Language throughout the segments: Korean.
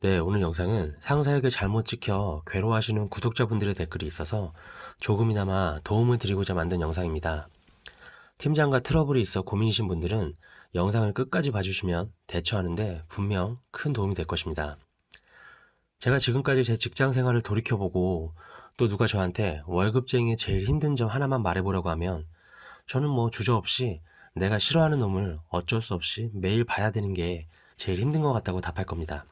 네, 오늘 영상은 상사에게 잘못 찍혀 괴로워하시는 구독자분들의 댓글이 있어서 조금이나마 도움을 드리고자 만든 영상입니다. 팀장과 트러블이 있어 고민이신 분들은 영상을 끝까지 봐주시면 대처하는데 분명 큰 도움이 될 것입니다. 제가 지금까지 제 직장 생활을 돌이켜보고 또 누가 저한테 월급쟁이의 제일 힘든 점 하나만 말해보라고 하면 저는 뭐 주저없이 내가 싫어하는 놈을 어쩔 수 없이 매일 봐야 되는 게 제일 힘든 것 같다고 답할 겁니다.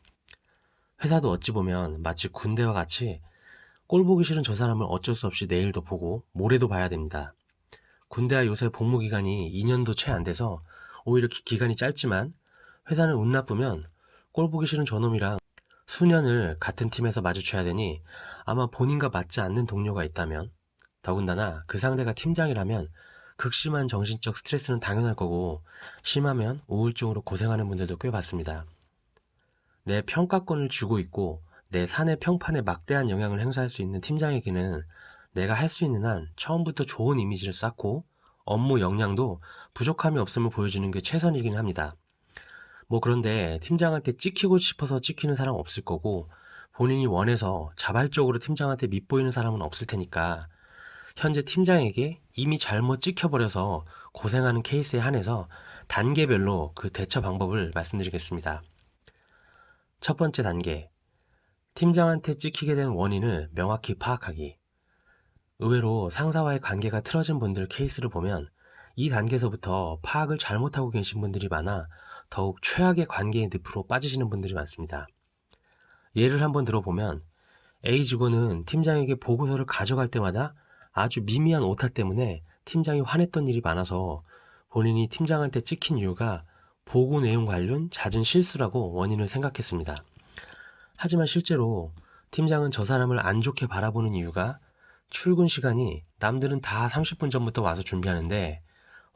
회사도 어찌 보면 마치 군대와 같이 꼴 보기 싫은 저 사람을 어쩔 수 없이 내일도 보고 모레도 봐야 됩니다. 군대와 요새 복무 기간이 2년도 채 안 돼서 오히려 기간이 짧지만 회사는 운 나쁘면 꼴 보기 싫은 저놈이랑 수년을 같은 팀에서 마주쳐야 되니 아마 본인과 맞지 않는 동료가 있다면, 더군다나 그 상대가 팀장이라면 극심한 정신적 스트레스는 당연할 거고 심하면 우울증으로 고생하는 분들도 꽤 봤습니다. 내 평가권을 쥐고 있고 내 사내 평판에 막대한 영향을 행사할 수 있는 팀장에게는 내가 할 수 있는 한 처음부터 좋은 이미지를 쌓고 업무 역량도 부족함이 없음을 보여주는 게 최선이긴 합니다. 뭐 그런데 팀장한테 찍히고 싶어서 찍히는 사람 없을 거고 본인이 원해서 자발적으로 팀장한테 밉보이는 사람은 없을 테니까 현재 팀장에게 이미 잘못 찍혀버려서 고생하는 케이스에 한해서 단계별로 그 대처 방법을 말씀드리겠습니다. 첫 번째 단계, 팀장한테 찍히게 된 원인을 명확히 파악하기. 의외로 상사와의 관계가 틀어진 분들 케이스를 보면 이 단계에서부터 파악을 잘못하고 계신 분들이 많아 더욱 최악의 관계의 늪으로 빠지시는 분들이 많습니다. 예를 한번 들어보면 A 직원은 팀장에게 보고서를 가져갈 때마다 아주 미미한 오타 때문에 팀장이 화냈던 일이 많아서 본인이 팀장한테 찍힌 이유가 보고 내용 관련 잦은 실수라고 원인을 생각했습니다. 하지만 실제로 팀장은 저 사람을 안 좋게 바라보는 이유가 출근 시간이 남들은 다 30분 전부터 와서 준비하는데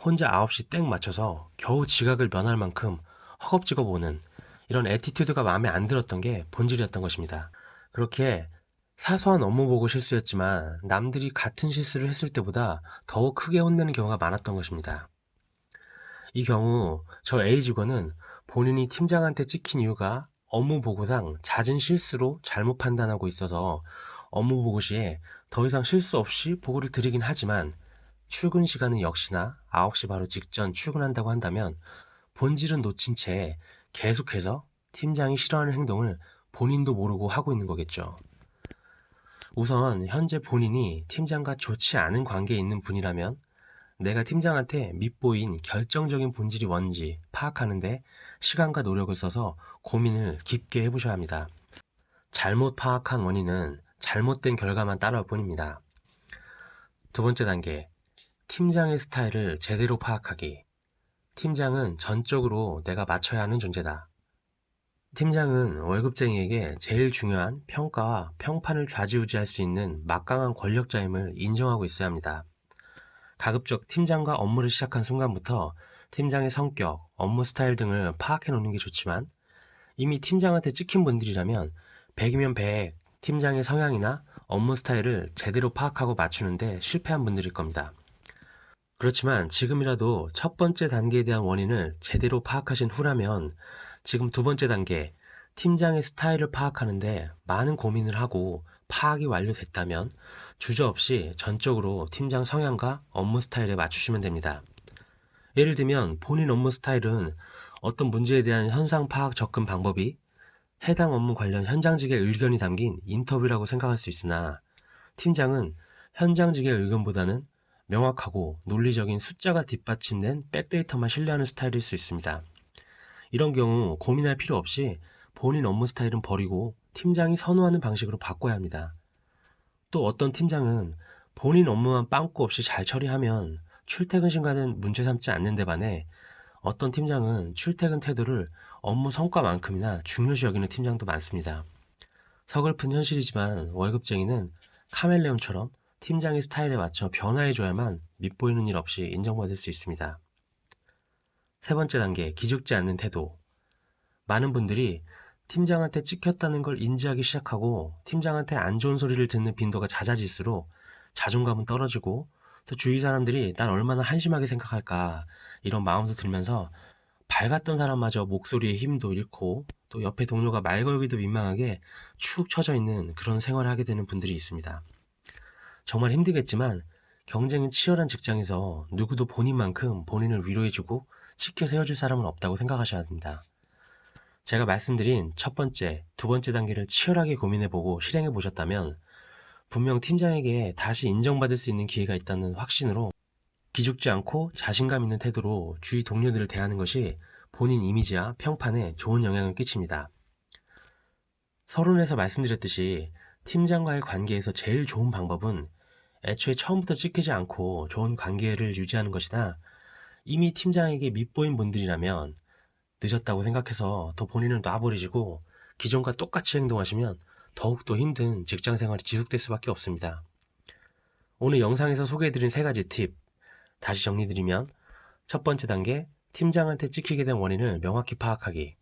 혼자 9시 땡 맞춰서 겨우 지각을 면할 만큼 허겁지겁 오는 이런 애티튜드가 마음에 안 들었던 게 본질이었던 것입니다. 그렇게 사소한 업무 보고 실수였지만 남들이 같은 실수를 했을 때보다 더욱 크게 혼내는 경우가 많았던 것입니다. 이 경우 저 A 직원은 본인이 팀장한테 찍힌 이유가 업무 보고상 잦은 실수로 잘못 판단하고 있어서 업무 보고 시에 더 이상 실수 없이 보고를 드리긴 하지만 출근 시간은 역시나 9시 바로 직전 출근한다고 한다면 본질은 놓친 채 계속해서 팀장이 싫어하는 행동을 본인도 모르고 하고 있는 거겠죠. 우선 현재 본인이 팀장과 좋지 않은 관계에 있는 분이라면 내가 팀장한테 밉보인 결정적인 본질이 뭔지 파악하는데 시간과 노력을 써서 고민을 깊게 해보셔야 합니다. 잘못 파악한 원인은 잘못된 결과만 따라올 뿐입니다. 두 번째 단계, 팀장의 스타일을 제대로 파악하기. 팀장은 전적으로 내가 맞춰야 하는 존재다. 팀장은 월급쟁이에게 제일 중요한 평가와 평판을 좌지우지할 수 있는 막강한 권력자임을 인정하고 있어야 합니다. 가급적 팀장과 업무를 시작한 순간부터 팀장의 성격, 업무 스타일 등을 파악해 놓는 게 좋지만 이미 팀장한테 찍힌 분들이라면 100이면 100 팀장의 성향이나 업무 스타일을 제대로 파악하고 맞추는데 실패한 분들일 겁니다. 그렇지만 지금이라도 첫 번째 단계에 대한 원인을 제대로 파악하신 후라면 지금 두 번째 단계, 팀장의 스타일을 파악하는데 많은 고민을 하고 파악이 완료됐다면 주저없이 전적으로 팀장 성향과 업무 스타일에 맞추시면 됩니다. 예를 들면 본인 업무 스타일은 어떤 문제에 대한 현상 파악 접근 방법이 해당 업무 관련 현장직의 의견이 담긴 인터뷰라고 생각할 수 있으나 팀장은 현장직의 의견보다는 명확하고 논리적인 숫자가 뒷받침된 백데이터만 신뢰하는 스타일일 수 있습니다. 이런 경우 고민할 필요 없이 본인 업무 스타일은 버리고 팀장이 선호하는 방식으로 바꿔야 합니다. 또 어떤 팀장은 본인 업무만 빵꾸 없이 잘 처리하면 출퇴근 시간은 문제 삼지 않는 데 반해 어떤 팀장은 출퇴근 태도를 업무 성과만큼이나 중요시 여기는 팀장도 많습니다. 서글픈 현실이지만 월급쟁이는 카멜레온처럼 팀장의 스타일에 맞춰 변화해줘야만 밉보이는 일 없이 인정받을 수 있습니다. 세 번째 단계, 기죽지 않는 태도. 많은 분들이 팀장한테 찍혔다는 걸 인지하기 시작하고 팀장한테 안 좋은 소리를 듣는 빈도가 잦아질수록 자존감은 떨어지고 또 주위 사람들이 난 얼마나 한심하게 생각할까 이런 마음도 들면서 밝았던 사람마저 목소리의 힘도 잃고 또 옆에 동료가 말 걸기도 민망하게 축 처져 있는 그런 생활을 하게 되는 분들이 있습니다. 정말 힘들겠지만 경쟁이 치열한 직장에서 누구도 본인만큼 본인을 위로해주고 지켜 세워줄 사람은 없다고 생각하셔야 합니다. 제가 말씀드린 첫 번째, 두 번째 단계를 치열하게 고민해보고 실행해보셨다면 분명 팀장에게 다시 인정받을 수 있는 기회가 있다는 확신으로 기죽지 않고 자신감 있는 태도로 주위 동료들을 대하는 것이 본인 이미지와 평판에 좋은 영향을 끼칩니다. 서론에서 말씀드렸듯이 팀장과의 관계에서 제일 좋은 방법은 애초에 처음부터 찍히지 않고 좋은 관계를 유지하는 것이다. 이미 팀장에게 밉보인 분들이라면 늦었다고 생각해서 더 본인을 놔버리시고 기존과 똑같이 행동하시면 더욱더 힘든 직장생활이 지속될 수밖에 없습니다. 오늘 영상에서 소개해드린 3가지 팁 다시 정리드리면 첫 번째 단계 팀장한테 찍히게 된 원인을 명확히 파악하기,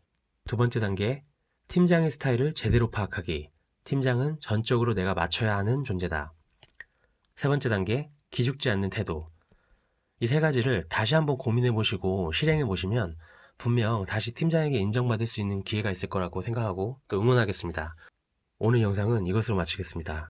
두 번째 단계 팀장의 스타일을 제대로 파악하기, 팀장은 전적으로 내가 맞춰야 하는 존재다. 세 번째 단계 기죽지 않는 태도. 이 3가지를 다시 한번 고민해보시고 실행해보시면 분명 다시 팀장에게 인정받을 수 있는 기회가 있을 거라고 생각하고 또 응원하겠습니다. 오늘 영상은 이것으로 마치겠습니다.